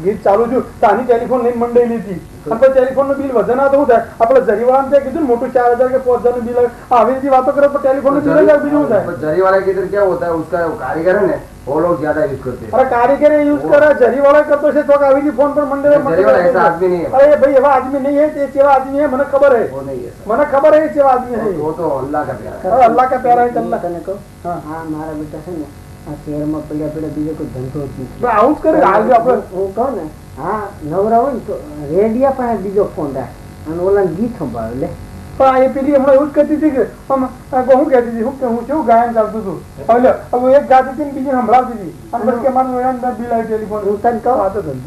ગીત ચાલુ છું તો આની ટેલિફોન લઈને મંડેલી હતી અને ટેલિફોન નું બિલ વધે ના તો શું થાય આપણે જરીવાળા ત્યાં કીધું મોટું 4000 કે 5000 નું બિલ આવી બધી વાતો કરો તો ટેલિફોન નું બિલ બીજું થાય जरी वाला किधर क्या होता है उसका कारीगर है ना वो लोग ज्यादा यूज करते हैं अरे कारीगर यूज करे जरीवाला करतो છે તો આવી જી फोन पर मंडे जरीवाला ऐसा आदमी नहीं है अरे भाई एवा आदमी नहीं है ये केवा आदमी है મને ખબર है वो नहीं है મને ખબર है केवा आदमी है वो तो अल्लाह का प्यारा है अल्लाह का प्यारा है अल्लाह તને કહું હા મારા બેટા છે ને આ શહેરમાં પડ્યા બીજો કોઈ ધંધો જ નથી આવું જ કરે હાલ આપણે હું કહું ને હા નવરા હોય ને તો રેડિયા પાસે બીજો ફોન રાખ અને ઓલા ગીત સંભાળે લે પણ એ પેલી હમણાં એવું જ કહેતી હતી કે હું કહેતી હતી હું કેવું ગાયન ચાલતું હતું હવે એક ગાતી હતી ને બીજી સંભળાવતી હતી અને પછી કે મારું એના બિલ આવી ટેલિફોન હું તને કહું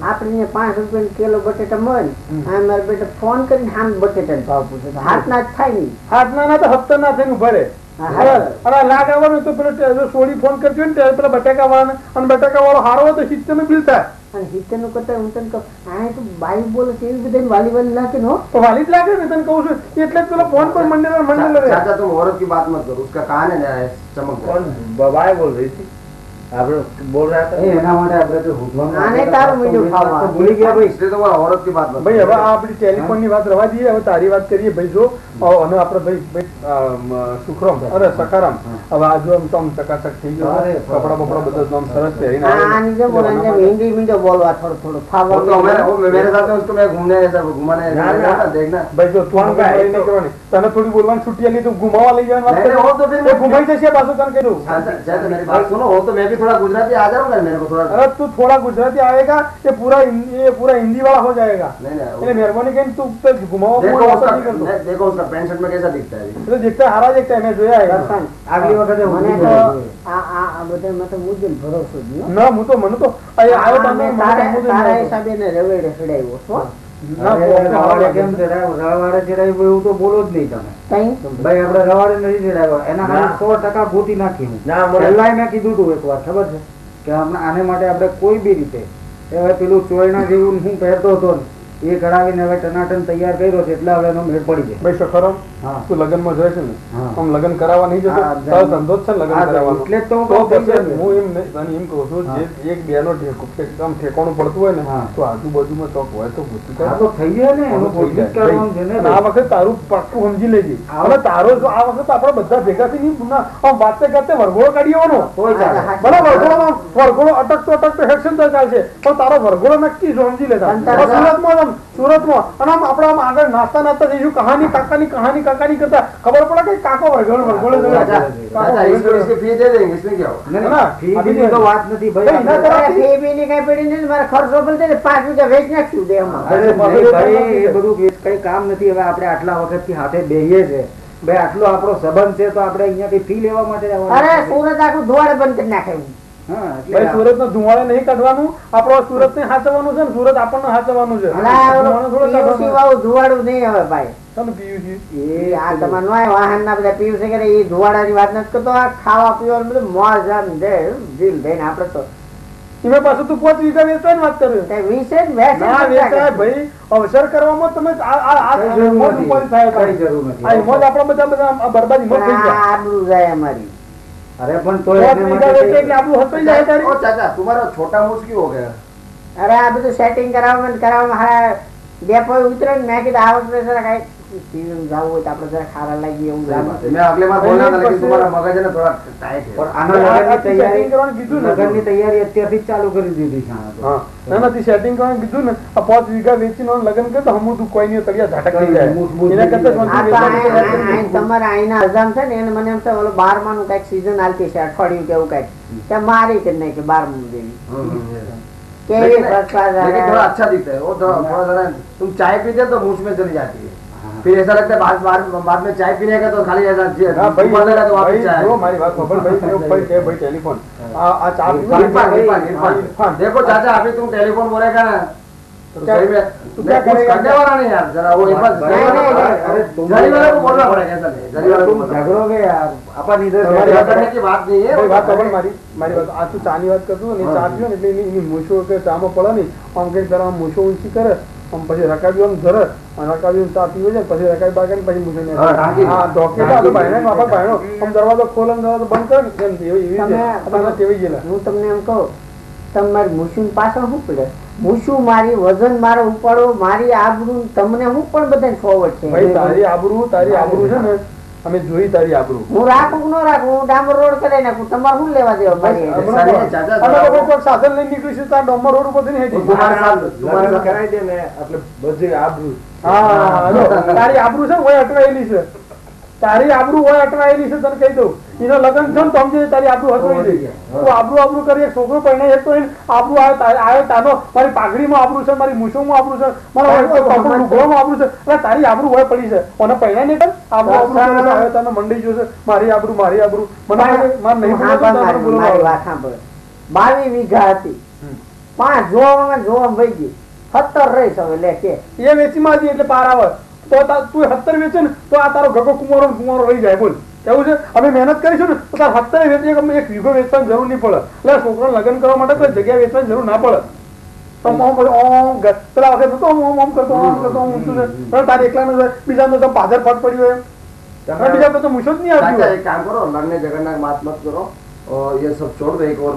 આપણે 5 રૂપિયા કિલો બટેટા મળે આ મારા બેટા ફોન કરીને આમ બટેટા ભાવ પૂછે હાથ ના થાય નહીં હાથના ના તો હપ્તા ના થઈને ઉભા રહે અને લાગ આવવાનું તો પેલો સોડી ફોન કરજો ને પેલા બટાકા વાળા અને બટાકા વાળો હારો હોય તો 70 નું બિલ થાય અને 70 નું કરતા હું તને કહું આ તો બાઈ બોલે છે એવી બધાને વાલી વાલી લાગે ને હો તો વાલી જ લાગે ને તને કહું છું એટલે જ પેલો ફોન પર મંડળ चाचा तुम औरत की बात मत करो उसका कान है चमक कौन बाबाए बोल रही थी आप बोल रहा था एना માટે આપણે તો હુકમ આને તારું મીઠું ખાવા તો ભૂલી ગયા ભાઈ એટલે તો औरत की बात मत ભાઈ હવે આ આપણી ટેલિફોન ની વાત રવા દઈએ હવે તારી વાત કરીએ ભાઈ જો અને આપણે ભાઈ સુખરામ અરે સકારામ હવે આ જો આમ તો આમ ચકાચક થઈ ગયો કપડા બપડા બધા આમ સરસ પહેરીને આની જો બોલને હિન્દી મીઠો બોલવા થોડું થોડું ખાવા तो मैं मेरे साथ उसको मैं घूमने ऐसा घुमाने देखना ભાઈ જો તું નહીં કરવાની તને થોડી બોલવાની છૂટી આલી તો ઘુમાવા લઈ જવાની વાત नहीं, वो तो फिर मैं ઘુમાઈ જશે પાછું તને કહી દઉં चाचा मेरी बात सुनो हो तो मैं भी थोड़ा गुजराती आ जाऊंगा मेरे को थोड़ा अरे तू थोड़ा गुजराती आएगा ये पूरा हिंदी वाला हो जाएगा नहीं એટલે मेहरबानी કરીને તું ઘુમાવા देखो उसका देखो उसका पैंट शर्ट में कैसा दिखता है तो दिखता हारा दिखता है मैं જોયા है अगली वक्त મને તો આ બધા મત મુદ્દે ભરોસો જ ન ના હું તો મને તો આયો તને તારા હિસાબે ને રવેડે ચડાવ્યો છો રવાડે કેમ ચડાવ્યો રવાડે ચડાવ્યો એવું તો બોલો જ નહીં તમે કઈ ભાઈ આપણે રવાડે નથી ચડાવ્યો એના માટે 100% ગોતી નાખી હું પહેલા મેં કીધું તું એકવાર ખબર છે કે આને માટે આપણે કોઈ બી રીતે હવે પેલું ચોયણા જેવું હું પહેરતો હતો એ કરાવીને હવે ટનાટન તૈયાર કર્યો છે એટલે હવે એનો મેળ પડી જાય ભાઈ સખરમ તું લગન માં જાય છે ને આમ લગન કરાવવા નહીં જતો તારો ધંધો જ છે લગન કરાવવાનો એટલે તો હું એમ તને એમ કહું છું જે એક બે નો આમ ઠેકાણું પડતું હોય ને તો આજુબાજુમાં ચોક હોય તો પૂછતું આ તો થઈ જાય ને એનું કોશિશ કરવાનું છે ને આ વખત તારું પાક્કું સમજી લેજે હવે તારો જો આ વખત આપણે બધા ભેગા થઈ આમ વાતે કરતે વરઘોડો કાઢી આવવાનો બરાબર વરઘોડો અટકતો હેક્શન ચાલશે પણ તારો વરઘોડો નક્કી સમજી લેતા સુરતમાં અને આમ આપણે આમ આગળ નાસ્તા જઈશું કહાની કાકાની કરતા ખબર પડે કે કાકો વરઘોડો फी दे देंगे इसमें क्या हो ના ફી બીજી તો વાત નથી ભાઈ ફી બી ની કઈ પડી ને મારે ખર્ચો પણ છે 5 વીઘા વેચ નાખ્યું દે એમાં અરે ભાઈ એ બધું કઈ કામ નથી હવે આપણે આટલા વખતથી હાથે બેહીએ છે ભાઈ આટલો આપણો સંબંધ છે તો આપણે અહીંયાથી ફી લેવા માટે અરે સુરત આખું ધોવાડે બંધ કરી નાખે ભાઈ સુરત નો ધુવાડે નહીં કાઢવાનું આપણો સુરત ને હાચવવાનું છે ને સુરત આપણને હાચવવાનું છે ધુવાડું નહીં હવે ભાઈ આ તમારે વાહન ના બધા પીયુસી કરે એ ધુવાડાની વાત નથી કરતો આ ખાવા પીવાનું બધું મોજ આમ દિલ દઈને આપડે તો એમાં પાછું તું 5 વીઘા વેચવાની વાત કર્યું ભાઈ અવસર કરવામાં તમે મોજ ઉપાડી થાય કઈ જરૂર નથી મોજ આપણા બધા બરબાદી મત થઈ જાય આબરૂ જાય અમારી अरे पण तो આપણું હસી જાય તારી चाचा तुम्हारा छोटा मुझ क्यों हो गया અરે આ બધું સેટિંગ કરાવવામાં હારા ડેપો ઉતરે ને મેં કીધું આ વખતે જરા કઈ જાવું હોય તો આપણે જરા ખારા લાગીએ એવું લાગે मैं अगले बार बोलना था लेकिन तुम्हारा मगज है ना थोड़ा टाइट है और आना लगन की तैयारी અત્યારથી જ ચાલુ કરી દીધી છે હા ના નથી સેટિંગ કરવાનું કીધું ને આ 5 વીઘા વેચીને લગન કરે તો હમું તું કોઈ નહીં તળિયા ઝાટક થઈ જાય એના કરતા તમારા આઈના અજામ છે ને એને મને એમ છે ઓલો 12 નું કઈક સીઝન આલતી છે અઠવાડિયું કેવું કઈક તે મારી કે નહીં કે 12 દેવી लेकिन थोड़ा अच्छा दिखता है वो थोड़ा जरा तुम चाय पीते तो मुंह में चली जाती है फिर ऐसा लगता है बाद में चाय पीने का तो खाली ऐसा भाई जो हमारी बात खबर भाई टेलीफोन आ चार देखो चाचा अभी तुम टेलीफोन बोलेगा ना तो सही में तू क्या करने वाला नहीं यार जरा वो जरी वाले को बोलना पड़ेगा ऐसा नहीं जरी वाले तुम झगड़ोगे यार अपन इधर करने की बात नहीं है बात खबर મારી વાત આ તું ચાની વાત કરતો ને ચા પીયો ને એટલે એની મૂછો કે ચામાં પડે ને આમ કઈક જરા મૂછો ઊંચી કરે આમ પછી રકાવ્યો ધરે રકાવ્યો ચા પીવો છે પછી રકાવી બાગે પછી મૂછો હા ઢોકે તો ભાઈને બાપા ભાઈનો આમ દરવાજો ખોલે દરવાજો બંધ કરે ને એવી રીતે કેવી ગયેલા હું તમને એમ કહું તમારે મૂછું પાછળ શું પડે મૂછું મારી વજન મારો ઉપાડો મારી આબરૂ તમને હું પણ બધાને ફોવર્ડ છે ભાઈ તારી આબરૂ છે ને અમે જોઈ તારી આબરૂ હું રાખું કે ન રાખું હું ડામર રોડ કરી નાખું તમારે શું લેવા દેવા મારી સાધન લઈને નીકળીશું તાર ડામર રોડ ઉપર કરાવી દે ને એટલે બધી આબરૂ તારી આબરૂ છે ને અટવાયેલી છે તારી આબરૂ હોય અટવાયેલી છે તને કહી દઉં એનો લગ્ન છે ને તો સમજે તારી આબરૂ હટવાઈ ગઈ તું આબરૂ કરી એક છોકરો પરણે એક તો આબરૂ આવે તાનો મારી પાઘડીમાં આબરૂ છે મારી મૂછોમાં આબરૂ છે મારા લુગડામાં આબરૂ છે એટલે તારી આબરૂ હોય પડી છે અને પહેલા નહીં આબરૂ આવે તને મંડી જોશે મારી આબરૂ મને માર નહીં 22 વીઘા હતી 5 જોવામાં વહી ગઈ 17 રહી હવે લે કે એ વેચી માં એટલે પાર આવે તો તું 17 વેચે ને તો આ તારો ગગો કુમારો રહી જાય બોલ એવું છે અમે મહેનત કરીશું ને તો તાર 17 વેચી એક વીઘો વેચવાની જરૂર નહીં પડે એટલે છોકરાને લગ્ન કરવા માટે કોઈ જગ્યા વેચવાની જરૂર ના પડે તો પેલા વખત કરતો તારે એકલા બીજા તો પાદર ફટ પડ્યું હોય બીજા તો મૂછો જ નહીં આવતી काम करो लड़ने झगड़ना बात मत करो और ये सब छोड़ दो एक और